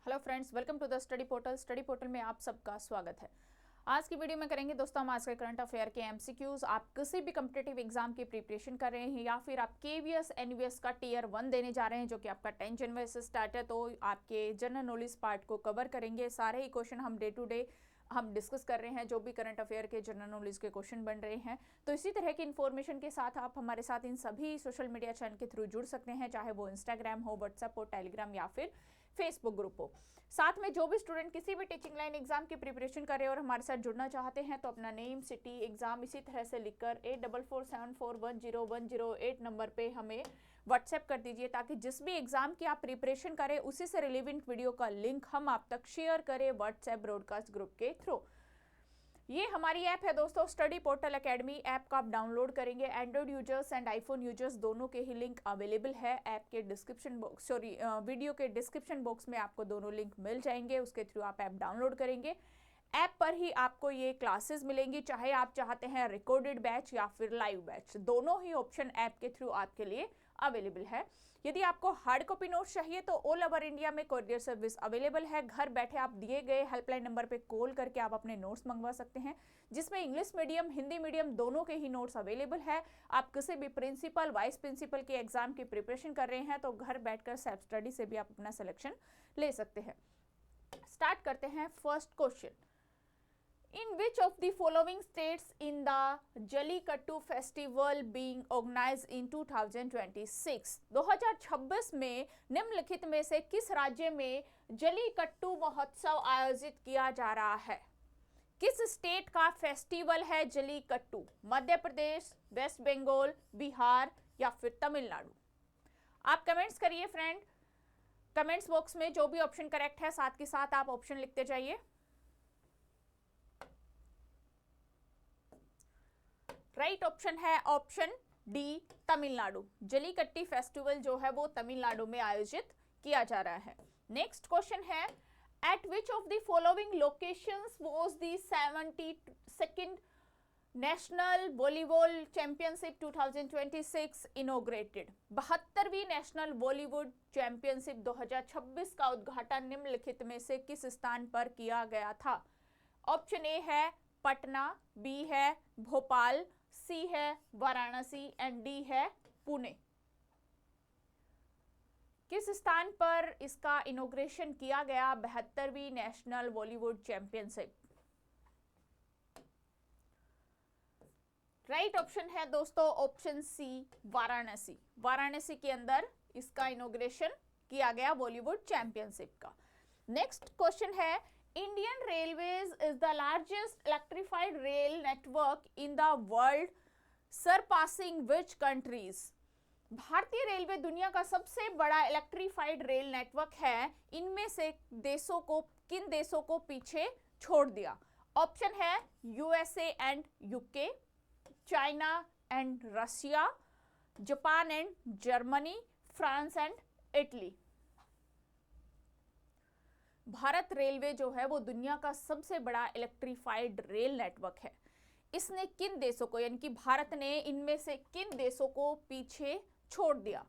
Hello friends, welcome to the study portal. Study portal में आप सबका स्वागत है। आज की वीडियो में करेंगे दोस्तों हम आज के करंट अफेयर के एमसीक्यूज। आप किसी भी कम्पिटेटिव एग्जाम की प्रिपरेशन कर रहे हैं या फिर आप केवीएस एनवीएस का टीयर 1 देने जा रहे हैं जो कि आपका 10 जनवरी से स्टार्ट है, तो आपके जनरल नॉलेज पार्ट को कवर करेंगे। सारे ही क्वेश्चन हम डे टू डे हम डिस्कस कर रहे हैं, जो भी करंट अफेयर के जनरल नॉलेज के क्वेश्चन बन रहे हैं। तो इसी तरह की इन्फॉर्मेशन के साथ आप हमारे साथ इन सभी सोशल मीडिया चैनल के थ्रू जुड़ सकते हैं, चाहे वो इंस्टाग्राम हो, व्हाट्सएप हो, टेलीग्राम या फिर फेसबुक ग्रुप हो। साथ में जो भी स्टूडेंट किसी भी टीचिंग लाइन एग्जाम की प्रिपरेशन कर रहे हैं और हमारे साथ जुड़ना चाहते हैं, तो अपना नेम, सिटी, एग्जाम इसी तरह से लिखकर 8447410108 नंबर पे हमें व्हाट्सएप कर दीजिए, ताकि जिस भी एग्जाम की आप प्रिपरेशन करें उसी से रिलेवेंट वीडियो का लिंक हम आप तक शेयर करें व्हाट्सएप ब्रॉडकास्ट ग्रुप के थ्रू। ये हमारी ऐप है दोस्तों, स्टडी पोर्टल एकेडमी। ऐप का आप डाउनलोड करेंगे, Android users and iPhone users दोनों के ही लिंक अवेलेबल है। ऐप के डिस्क्रिप्शन बॉक्स वीडियो के डिस्क्रिप्शन बॉक्स में आपको दोनों लिंक मिल जाएंगे, उसके थ्रू आप ऐप डाउनलोड करेंगे। ऐप पर ही आपको ये क्लासेस मिलेंगी, चाहे आप चाहते हैं रिकॉर्डेड बैच या फिर लाइव बैच, दोनों ही ऑप्शन ऐप के थ्रू आपके लिए अवेलेबल है। यदि आपको हार्ड कॉपी नोट्स चाहिए तो ऑल ओवर इंडिया में कोरियर सर्विस अवेलेबल है। घर बैठे आप दिए गए हेल्पलाइन नंबर पे कॉल करके आप अपने नोट्स मंगवा सकते हैं, जिसमें इंग्लिश मीडियम, हिंदी मीडियम दोनों के ही नोट्स अवेलेबल है। आप किसी भी प्रिंसिपल, वाइस प्रिंसिपल के एग्जाम की प्रिपरेशन कर रहे हैं तो घर बैठकर सेल्फ स्टडी से भी आप अपना सिलेक्शन ले सकते हैं। स्टार्ट करते हैं first question. In which of the following states in the Jallikattu festival being organized in 2026? 2026 में निम्नलिखित में से किस राज्य में जलीकट्टू महोत्सव आयोजित किया जा रहा है? किस स्टेट का फेस्टिवल है जलीकट्टू? मध्य प्रदेश, वेस्ट बंगाल, बिहार या फिर तमिलनाडु? आप कमेंट्स करिए फ्रेंड, कमेंट्स बॉक्स में जो भी ऑप्शन करेक्ट है साथ के साथ आप ऑप्शन लिखते जाइए। राइट ऑप्शन है ऑप्शन डी, तमिलनाडु। जलीकट्टी फेस्टिवल जो है वो तमिलनाडु में आयोजित किया जा रहा है। नेक्स्ट क्वेश्चन है, at which of the following locations was the 72nd national volleyball championship 2026 inaugurated? 72वीं नेशनल बॉलीवुड चैंपियनशिप 2026 का उद्घाटन निम्नलिखित में से किस स्थान पर किया गया था? ऑप्शन ए है पटना, बी है भोपाल, सी है वाराणसी एंड डी है पुणे। किस स्थान पर इसका इनॉग्रेशन किया गया 72वीं national Bollywood championship? Right option है दोस्तों ऑप्शन सी, वाराणसी। वाराणसी के अंदर इसका इनॉग्रेशन किया गया बॉलीवुड चैंपियनशिप का। नेक्स्ट क्वेश्चन है, Indian Railways is the largest electrified rail network in the world, surpassing which countries? भारतीय रेलवे दुनिया का सबसे बड़ा इलेक्ट्रीफाइड रेल नेटवर्क है, इनमें से देशों को, किन देशों को पीछे छोड़ दिया? ऑप्शन है USA and UK, China and Russia, Japan and Germany, France and Italy. Bharat railway जो है वो दुनिया का सबसे बड़ा इलेक्ट्रीफाइड रेल नेटवर्क है। इसने किन देशों को, यानी कि भारत ने इनमें से किन देशों को पीछे छोड़ दिया?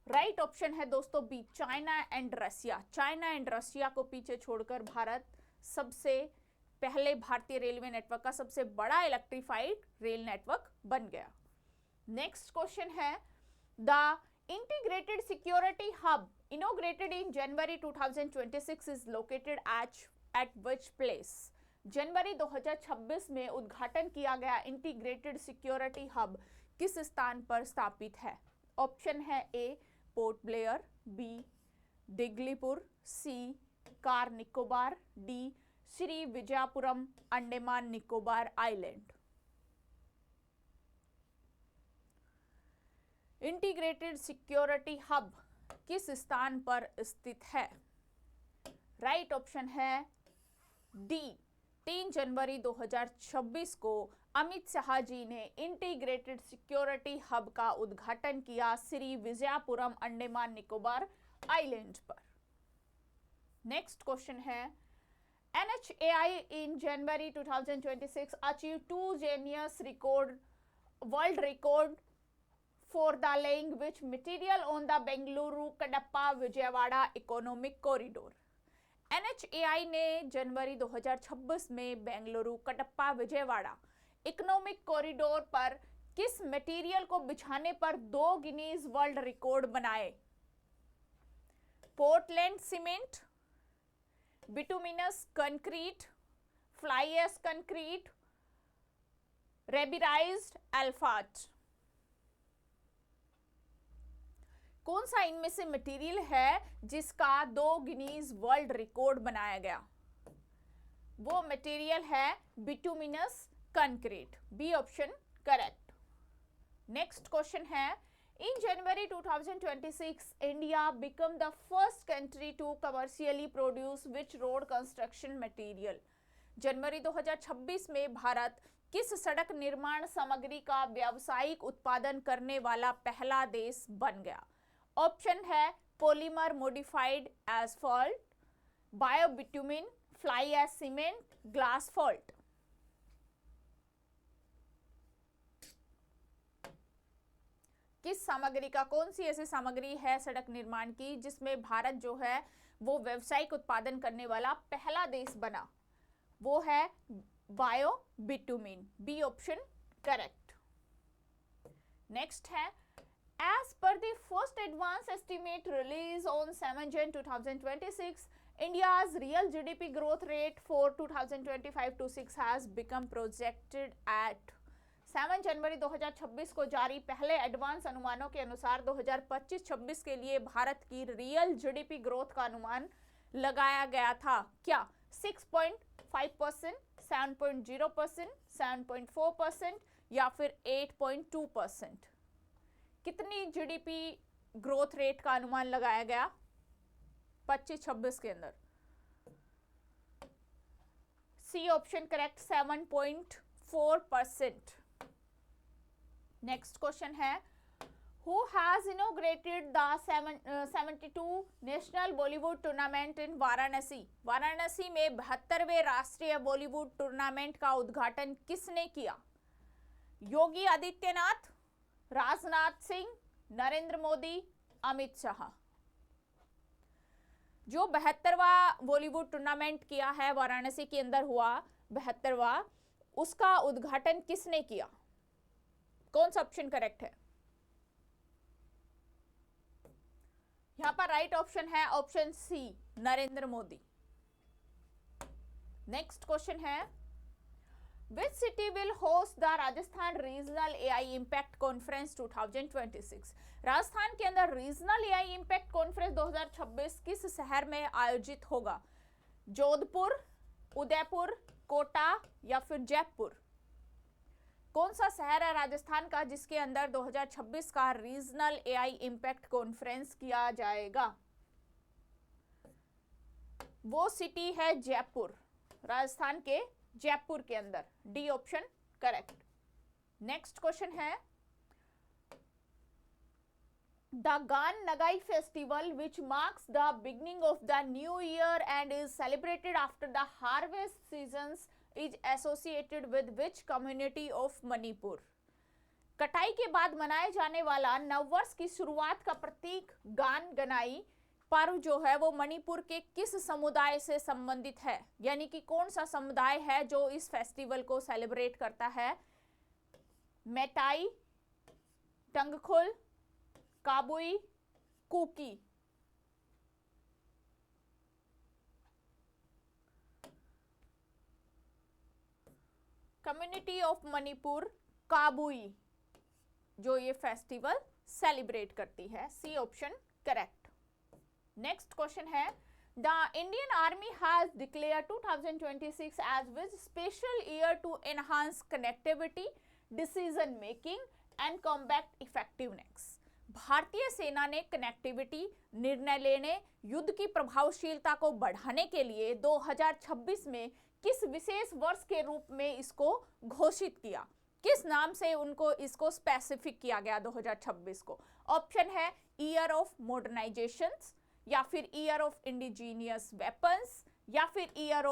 राइट ऑप्शन है दोस्तों B, China and Russia. China and Russia को पीछे छोड़कर भारत सबसे पहले भारतीय रेलवे नेटवर्क का सबसे बड़ा इलेक्ट्रीफाइड रेल नेटवर्क बन गया। नेक्स्ट क्वेश्चन है, the integrated security hub inaugurated in January 2026 is located at which place? जनवरी 2026 में उद्घाटन किया गया इंटीग्रेटेड सिक्योरिटी हब किस स्थान पर स्थापित है? ऑप्शन है A Port Blair, B Diglipur, C Car Nicobar, D Shri Vijayapuram Andaman Nicobar island. Integrated security hub किस स्थान पर स्थित है? राइट ऑप्शन है डी, 3 जनवरी 2026 को अमित शाह जी ने इंटीग्रेटेड सिक्योरिटी हब का उद्घाटन किया श्री विजयपुरम अंडमान निकोबार आइलैंड पर। नेक्स्ट क्वेश्चन है, NHAI in January 2026 achieved 2 Guinness world record for the laying which material on the Bengaluru Kadapa Vijayawada economic corridor? NHAI ने जनवरी 2026 में बेंगलुरु, कटप्पा, विजयवाड़ा इकोनॉमिक कॉरिडोर पर किस मटेरियल को बिछाने पर 2 गिनीज वर्ल्ड रिकॉर्ड बनाए? Portland cement, bituminous concrete, fly ash concrete, rubberized asphalt. कौन सा इनमें से मटेरियल है जिसका 2 गिनीज वर्ल्ड रिकॉर्ड बनाया गया? वो मटेरियल है bituminous concrete. B option correct. Next question है, in January 2026 India become the first country to commercially produce which road construction material? जनवरी 2026 में भारत किस सड़क निर्माण सामग्री का व्यावसायिक उत्पादन करने वाला पहला देश बन गया? ऑप्शन है polymer modified asphalt, biobitumen, fly ash cement, glass fault. किस सामग्री का, कौन सी ऐसी सामग्री है सड़क निर्माण की जिसमें भारत जो है वो व्यावसायिक उत्पादन करने वाला पहला देश बना? वो है biobitumen. B option correct. Next है, as per the first advance estimate released on 7 Jan 2026, India's real GDP growth rate for 2025-26 has become projected at 7 जनवरी 2026 को जारी पहले एडवांस अनुमानों के अनुसार 2025-26 के लिए भारत की रियल जीडीपी ग्रोथ का अनुमान लगाया गया था क्या? 6.5%, 7.0%, 7.4% या फिर 8.2%? कितनी जीडीपी ग्रोथ रेट का अनुमान लगाया गया 25-26 के अंदर? C option correct, 7.4%। Next question है, who has inaugurated the 72 national Bollywood tournament in Varanasi? Varanasi में 72वें राष्ट्रीय बॉलीवुड टूर्नामेंट का उद्घाटन किसने किया? योगी आदित्यनाथ, राजनाथ सिंह, नरेंद्र मोदी, अमित शाह। जो 72वां बॉलीवुड टूर्नामेंट किया है वाराणसी के अंदर हुआ 72वां, उसका उद्घाटन किसने किया? कौन सा ऑप्शन करेक्ट है? यहां पर राइट ऑप्शन है option C, Narendra Modi. Next question है, Which city will host the Rajasthan Regional AI Impact Conference 2026? Rajasthan के अंदर रीजनल AI इम्पैक्ट कॉन्फ्रेंस 2026 किस शहर में आयोजित होगा? जोधपुर, उदयपुर, कोटा या फिर जयपुर? कौन सा शहर है राजस्थान का जिसके अंदर 2026 का रीजनल AI इम्पैक्ट कॉन्फ्रेंस किया जाएगा? वो सिटी है जयपुर, राजस्थान के जयपुर के अंदर। D option correct. Next question है, the Gaan Ngai festival which marks the beginning of the new year and is celebrated after the harvest seasons is associated with which community of Manipur? कटाई के बाद मनाए जाने वाला नववर्ष की शुरुआत का प्रतीक गान गनाई पर्व जो है वो मणिपुर के किस समुदाय से संबंधित है? यानी कि कौन सा समुदाय है जो इस फेस्टिवल को सेलिब्रेट करता है? मेटाई, टंगखुल, काबुई, कुकी। कम्युनिटी ऑफ मणिपुर काबुई जो ये फेस्टिवल सेलिब्रेट करती है। C option correct. Next question है, the Indian army has declared 2026 as which special year to enhance connectivity, decision making and combat effectiveness? भारतीय सेना ने कनेक्टिविटी, निर्णय लेने, युद्ध की प्रभावशीलता को बढ़ाने के लिए 2026 में किस विशेष वर्ष के रूप में इसको घोषित किया? किस नाम से उनको इसको स्पेसिफिक किया गया 2026 को? ऑप्शन है ईयर ऑफ मॉडर्नाइजेशंस, या फिर ईयर ऑफ इंडिजीनियस वेपन्स, या फिर ईयर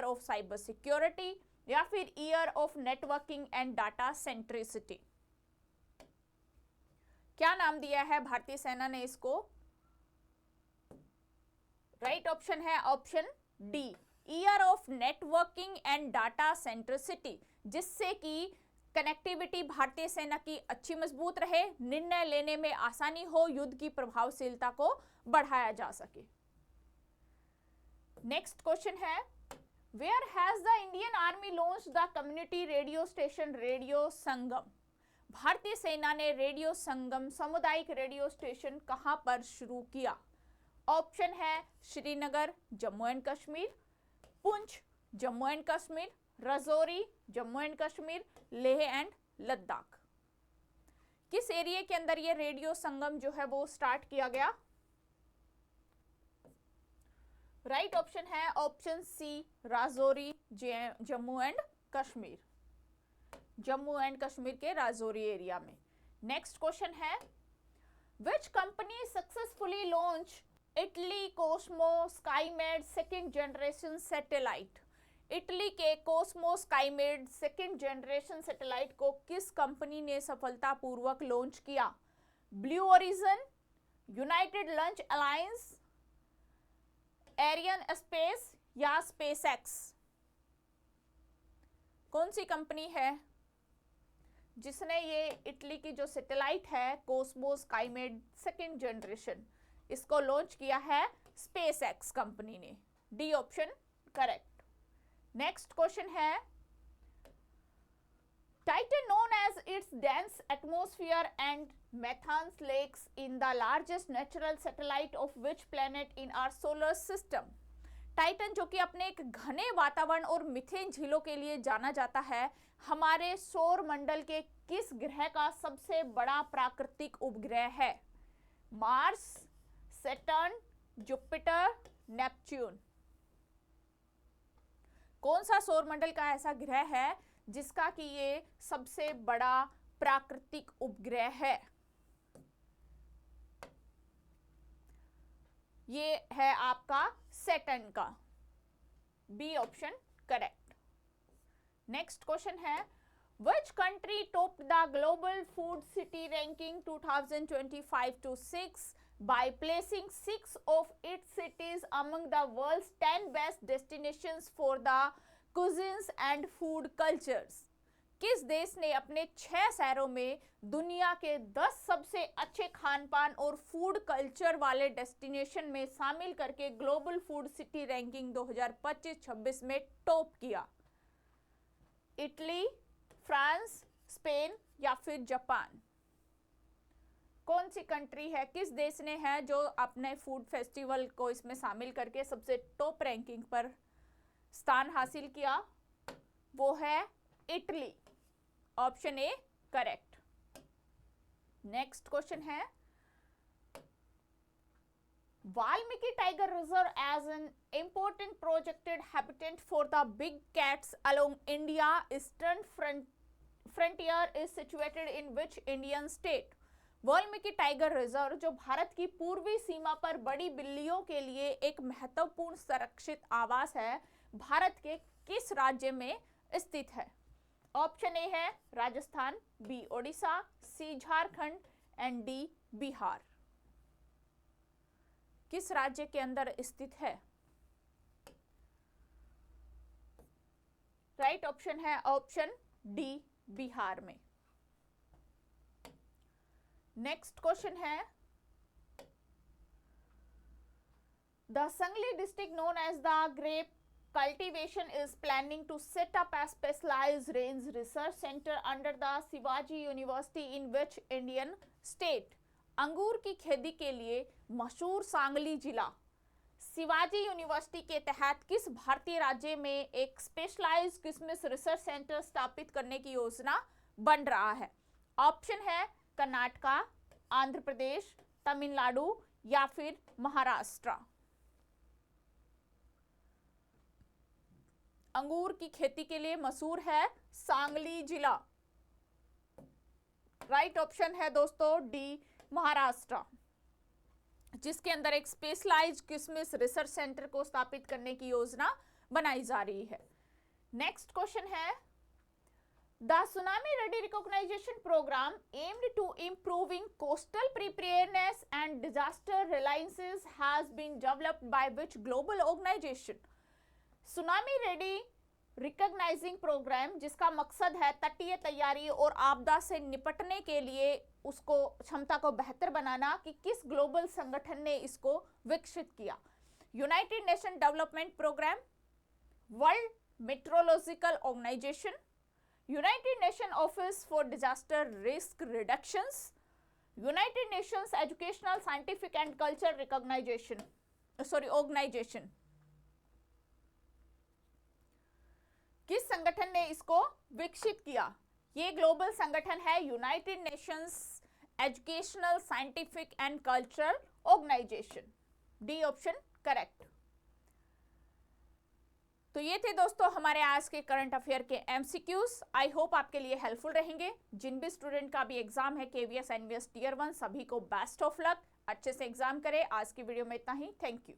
ऑफ साइबर सिक्योरिटी, या फिर year of networking and data centricity. क्या नाम दिया है भारतीय सेना ने इसको? राइट, राइट ऑप्शन है option D, year of networking and data centricity, जिससे कि कनेक्टिविटी भारतीय सेना की अच्छी मजबूत रहे, निर्णय लेने में आसानी हो, युद्ध की प्रभावशीलता को बढ़ाया जा सके। नेक्स्ट क्वेश्चन है, where has the Indian army launched the community radio station radio Sangam? भारतीय सेना ने रेडियो संगम सामुदायिक रेडियो स्टेशन कहां पर शुरू किया? ऑप्शन है Srinagar Jammu and Kashmir, Poonch Jammu and Kashmir, Rajouri Jammu and Kashmir, Leh and Ladakh. किस एरिया के अंदर ये रेडियो संगम जो है वो स्टार्ट किया गया? राइट ऑप्शन है option C, Rajouri Jammu and Kashmir, Jammu and Kashmir के राजौरी एरिया में। नेक्स्ट क्वेश्चन है, which company successfully launch Italy Cosmo SkyMed second generation satellite? Italy के Cosmo SkyMed second generation satellite को किस कंपनी ने सफलतापूर्वक लॉन्च किया? Blue Origin, United Launch Alliance, Arianespace या स्पेसएक्स? कौन सी कंपनी है जिसने ये इटली की जो सैटेलाइट है कोस्मो स्काईमेड सेकेंड जनरेशन, इसको लॉन्च किया है? स्पेसएक्स कंपनी ने। D option correct. Next question है, Titan known as its dense atmosphere and methane lakes in the largest natural satellite of which planet in our solar system? Titan जो कि अपने एक घने वातावरण और मिथेन झीलों के लिए जाना जाता है, हमारे सौर मंडल के किस ग्रह का सबसे बड़ा प्राकृतिक उपग्रह है? Mars, Saturn, Jupiter, Neptune? कौन सा सौर मंडल का ऐसा ग्रह है जिसका कि ये सबसे बड़ा प्राकृतिक उपग्रह है? ये है आपका सैटर्न का। B option correct. Next question है, which country topped the global food city ranking 2025-6 by placing 6 of its cities among the world's 10 best destinations for the cuisines and food cultures? किस देश ने अपने 6 शहरों में दुनिया के 10 सबसे अच्छे खान पान और फूड कल्चर वाले डेस्टिनेशन में शामिल करके ग्लोबल फूड सिटी रैंकिंग 2025-26 में टॉप किया? इटली, फ्रांस, स्पेन या फिर जापान? कौन सी कंट्री है, किस देश ने है जो अपने फूड फेस्टिवल को इसमें शामिल करके सबसे टॉप रैंकिंग पर स्थान हासिल किया? वो है Italy. Option A correct. Next question है, Valmiki Tiger Reserve as an important projected habitat for the big cats along India eastern frontier is situated in which Indian state? Valmiki tiger reserve जो भारत की पूर्वी सीमा पर बड़ी बिल्लियों के लिए एक महत्वपूर्ण संरक्षित आवास है, भारत के किस राज्य में स्थित है? ऑप्शन ए है Rajasthan, B Odisha, C Jharkhand and D Bihar. किस राज्य के अंदर स्थित है? राइट ऑप्शन है ऑप्शन डी, बिहार में। नेक्स्ट क्वेश्चन है, the Sangli district known as the grape cultivation is planning to set up a specialized range research center under the Shivaji University in which Indian state? अंगूर की खेती के लिए मशहूर सांगली जिला शिवाजी यूनिवर्सिटी के तहत किस भारतीय राज्य में एक स्पेशलाइज्ड किस्मिस रिसर्च सेंटर स्थापित करने की योजना बन रहा है? ऑप्शन है कर्नाटका, आंध्र प्रदेश, तमिलनाडु या फिर महाराष्ट्र? अंगूर की खेती के लिए मशहूर है सांगली जिला। राइट ऑप्शन है दोस्तों डी, महाराष्ट्र, जिसके अंदर एक स्पेशलाइज्ड किस्मिस रिसर्च सेंटर को स्थापित करने की योजना बनाई जा रही है। नेक्स्ट क्वेश्चन है, The Tsunami Ready Recognition Program aimed to improving coastal preparedness and disaster reliances has been developed by which global organization? Tsunami Ready Recognizing Program जिसका मकसद है तटीय तैयारी और आपदा से निपटने के लिए उसको क्षमता को बेहतर बनाना, कि किस ग्लोबल संगठन ने इसको विकसित किया? United Nation Development Programme, World Meteorological Organization, United Nations Office for Disaster Risk Reductions, United Nations Educational, Scientific and Culture Organization. किस संगठन ने इसको विकसित किया? ये ग्लोबल संगठन है United Nations Educational, Scientific and Cultural Organization. D option correct. तो ये थे दोस्तों हमारे आज के करंट अफेयर के एमसीक्यूज। आई होप आपके लिए हेल्पफुल रहेंगे। जिन भी स्टूडेंट का भी एग्जाम है केवीएस एनवीएस टियर 1, सभी को बेस्ट ऑफ लक। अच्छे से एग्जाम करें। आज की वीडियो में इतना ही। Thank you.